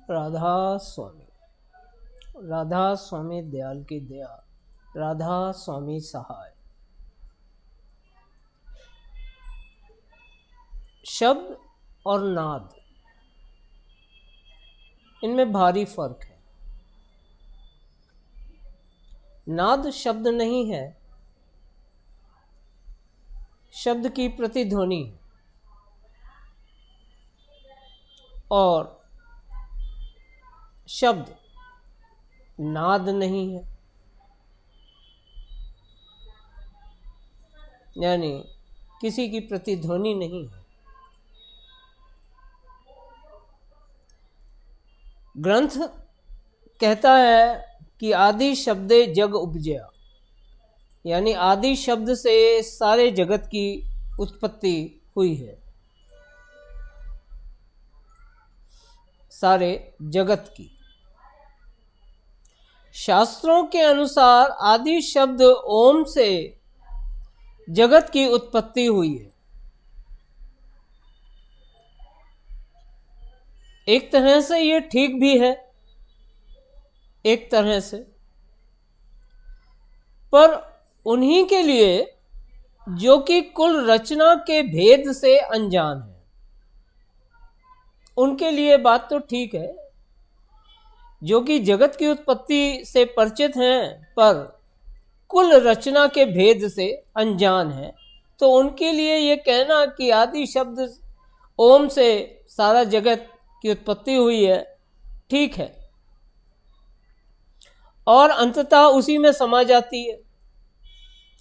राधा स्वामी। राधा स्वामी दयाल की दया, राधा स्वामी सहाय। शब्द और नाद, इनमें भारी फर्क है। नाद शब्द नहीं है, शब्द की प्रतिध्वनि है। और शब्द नाद नहीं है, यानी किसी की प्रतिध्वनि नहीं है। ग्रंथ कहता है कि आदि शब्दे जग उपजया, यानी आदि शब्द से सारे जगत की उत्पत्ति हुई है, सारे जगत की। शास्त्रों के अनुसार आदि शब्द ओम से जगत की उत्पत्ति हुई है। एक तरह से ये ठीक भी है, एक तरह से, पर उन्हीं के लिए जो कि कुल रचना के भेद से अनजान है, उनके लिए बात तो ठीक है। जो कि जगत की उत्पत्ति से परिचित हैं पर कुल रचना के भेद से अनजान है, तो उनके लिए ये कहना कि आदि शब्द ओम से सारा जगत की उत्पत्ति हुई है, ठीक है, और अंततः उसी में समा जाती है,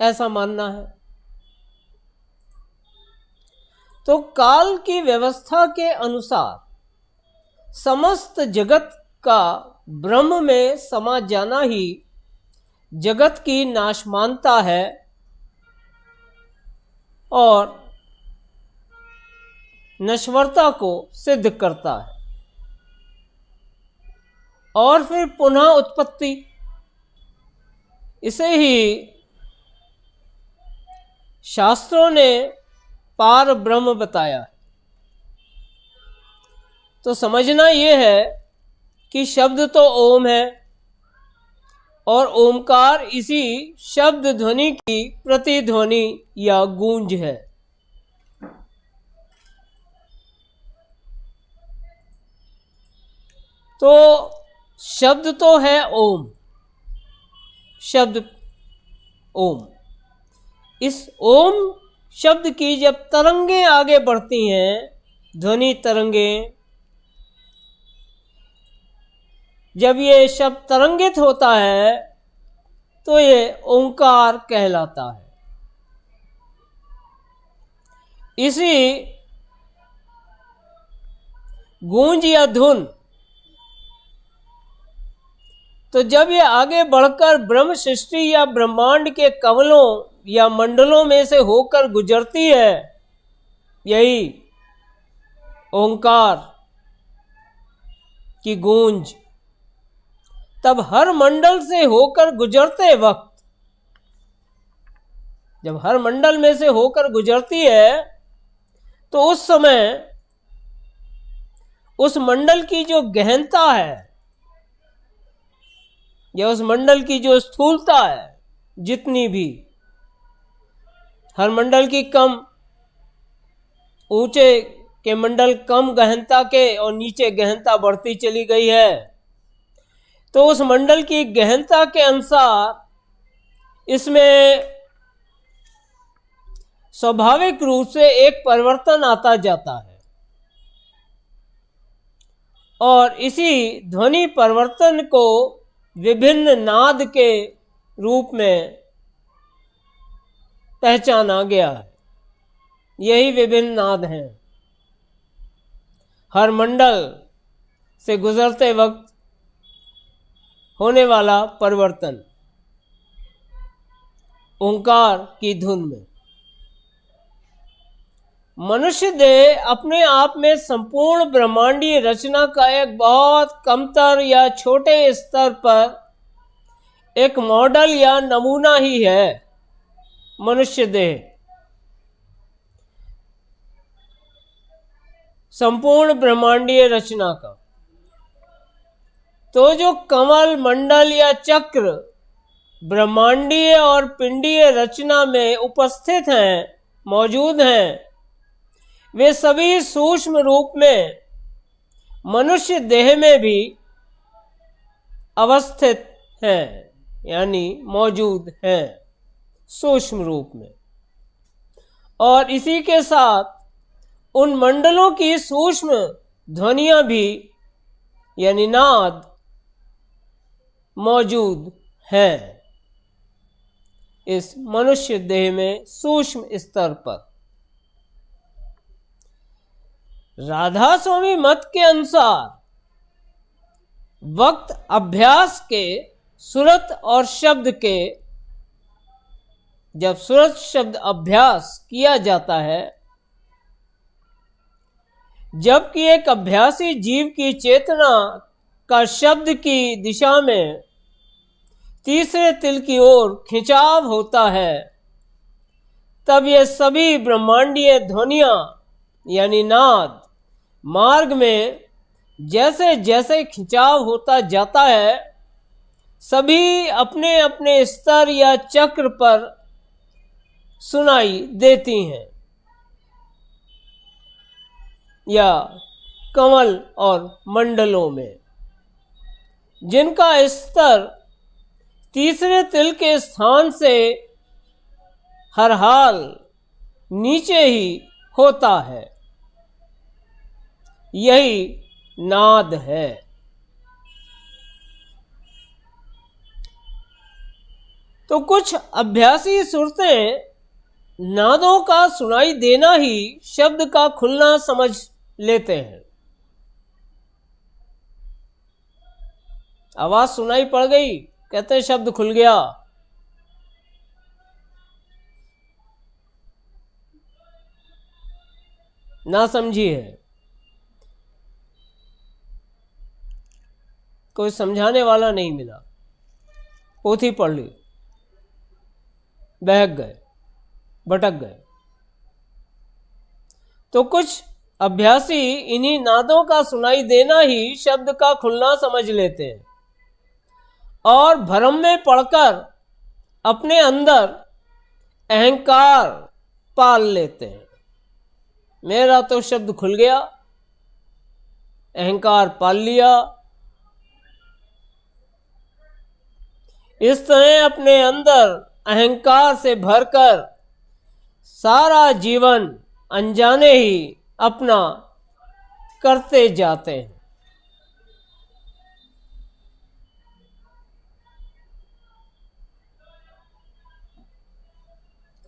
ऐसा मानना है। तो काल की व्यवस्था के अनुसार समस्त जगत का ब्रह्म में समा जाना ही जगत की नाशमानता है और नश्वरता को सिद्ध करता है। और फिर पुनः उत्पत्ति, इसे ही शास्त्रों ने पार ब्रह्म बताया है। तो समझना यह है कि शब्द तो ओम है और ओमकार इसी शब्द ध्वनि की प्रतिध्वनि या गूंज है। तो शब्द तो है ओम, शब्द ओम। इस ओम शब्द की जब तरंगे आगे बढ़ती हैं, ध्वनि तरंगे, जब ये शब्द तरंगित होता है तो ये ओंकार कहलाता है। इसी गूंज या धुन, तो जब ये आगे बढ़कर ब्रह्म सृष्टि या ब्रह्मांड के कवलों या मंडलों में से होकर गुजरती है, यही ओंकार की गूंज, तब हर मंडल से होकर गुजरते वक्त, जब हर मंडल में से होकर गुजरती है, तो उस समय उस मंडल की जो गहनता है या उस मंडल की जो स्थूलता है, जितनी भी, हर मंडल की कम, ऊंचे के मंडल कम गहनता के और नीचे गहनता बढ़ती चली गई है, तो उस मंडल की गहनता के अनुसार इसमें स्वाभाविक रूप से एक परिवर्तन आता जाता है। और इसी ध्वनि परिवर्तन को विभिन्न नाद के रूप में पहचाना गया है। यही विभिन्न नाद हैं। हर मंडल से गुजरते वक्त होने वाला परिवर्तन ओंकार की धुन में। मनुष्य देह अपने आप में संपूर्ण ब्रह्मांडीय रचना का एक बहुत कमतर या छोटे स्तर पर एक मॉडल या नमूना ही है। मनुष्य देह संपूर्ण ब्रह्मांडीय रचना का तो जो कमल, मंडल या चक्र ब्रह्मांडीय और पिंडीय रचना में उपस्थित हैं, मौजूद हैं, वे सभी सूक्ष्म रूप में मनुष्य देह में भी अवस्थित हैं, यानी मौजूद हैं सूक्ष्म रूप में। और इसी के साथ उन मंडलों की सूक्ष्म ध्वनियां भी, यानी नाद, मौजूद हैं इस मनुष्य देह में सूक्ष्म स्तर पर। राधा स्वामी मत के अनुसार वक्त अभ्यास के सुरत और शब्द के, जब सुरत शब्द अभ्यास किया जाता है, जबकि एक अभ्यासी जीव की चेतना का शब्द की दिशा में तीसरे तिल की ओर खिंचाव होता है, तब ये सभी ब्रह्मांडीय ध्वनियां यानी नाद मार्ग में जैसे जैसे खिंचाव होता जाता है, सभी अपने अपने स्तर या चक्र पर सुनाई देती हैं, या कमल और मंडलों में, जिनका स्तर तीसरे तिल के स्थान से हर हाल नीचे ही होता है। यही नाद है। तो कुछ अभ्यासी सुरतें नादों का सुनाई देना ही शब्द का खुलना समझ लेते हैं। आवाज सुनाई पड़ गई, कहते हैं शब्द खुल गया। ना समझी है, कोई समझाने वाला नहीं मिला, पोथी पढ़ ली, बहक गए, भटक गए। तो कुछ अभ्यासी इन्हीं नादों का सुनाई देना ही शब्द का खुलना समझ लेते हैं और भ्रम में पड़कर अपने अंदर अहंकार पाल लेते हैं। मेरा तो शब्द खुल गया, अहंकार पाल लिया। इस तरह अपने अंदर अहंकार से भरकर सारा जीवन अनजाने ही अपना करते जाते हैं।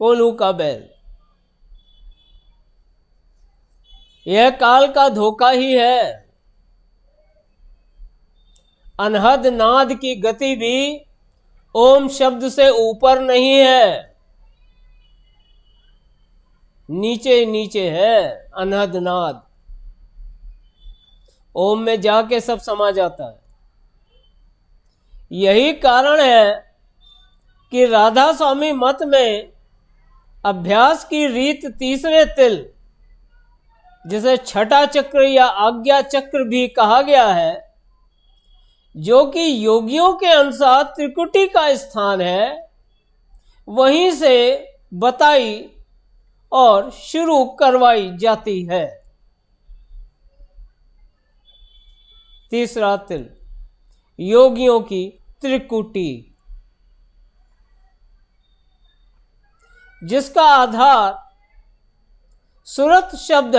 कोल्हू का बैल, यह काल का धोखा ही है। अनहद नाद की गति भी ओम शब्द से ऊपर नहीं है, नीचे नीचे है अनहद नाद। ओम में जाके सब समा जाता है। यही कारण है कि राधा स्वामी मत में अभ्यास की रीत तीसरे तिल, जिसे छठा चक्र या आज्ञा चक्र भी कहा गया है, जो कि योगियों के अनुसार त्रिकुटी का स्थान है, वहीं से बताई और शुरू करवाई जाती है। तीसरा तिल, योगियों की त्रिकुटी, जिसका आधार सुरत शब्द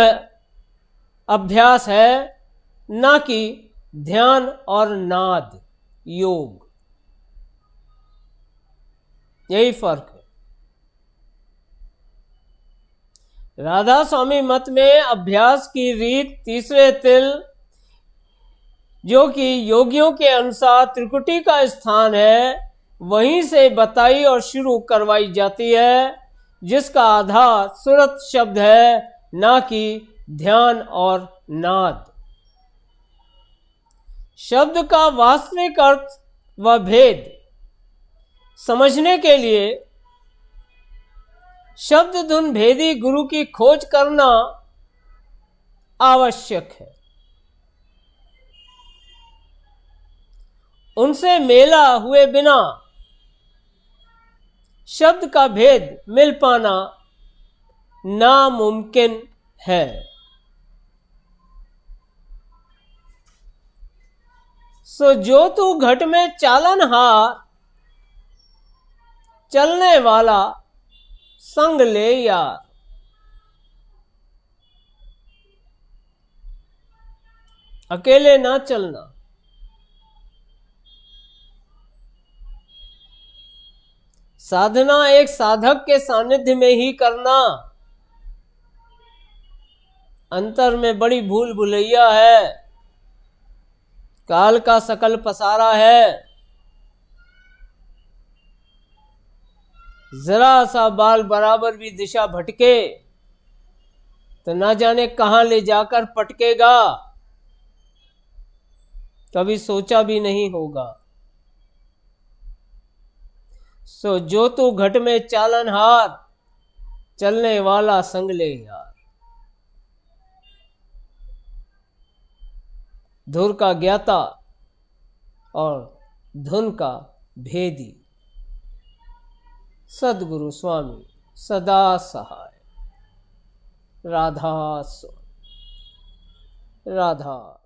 अभ्यास है, ना कि ध्यान और नाद योग। यही फर्क है। राधा स्वामी मत में अभ्यास की रीत तीसरे तिल, जो कि योगियों के अनुसार त्रिकुटी का स्थान है, वहीं से बताई और शुरू करवाई जाती है, जिसका आधार सुरत शब्द है, ना कि ध्यान और नाद। शब्द का वास्तविक अर्थ व भेद समझने के लिए शब्द धुन भेदी गुरु की खोज करना आवश्यक है। उनसे मेला हुए बिना शब्द का भेद मिल पाना नामुमकिन है। सो जो तू घट में चालनहार, चलने वाला संग ले यार। अकेले ना चलना। साधना एक साधक के सानिध्य में ही करना। अंतर में बड़ी भूल भुलैया है, काल का सकल पसारा है। जरा सा बाल बराबर भी दिशा भटके तो ना जाने कहां ले जाकर पटकेगा, कभी सोचा भी नहीं होगा। सो जो तू घट में चालनहार, चलने वाला संग ले यार। धुर का ज्ञाता और धुन का भेदी सद्गुरु स्वामी सदा सहाय। राधा स्वामी राधा।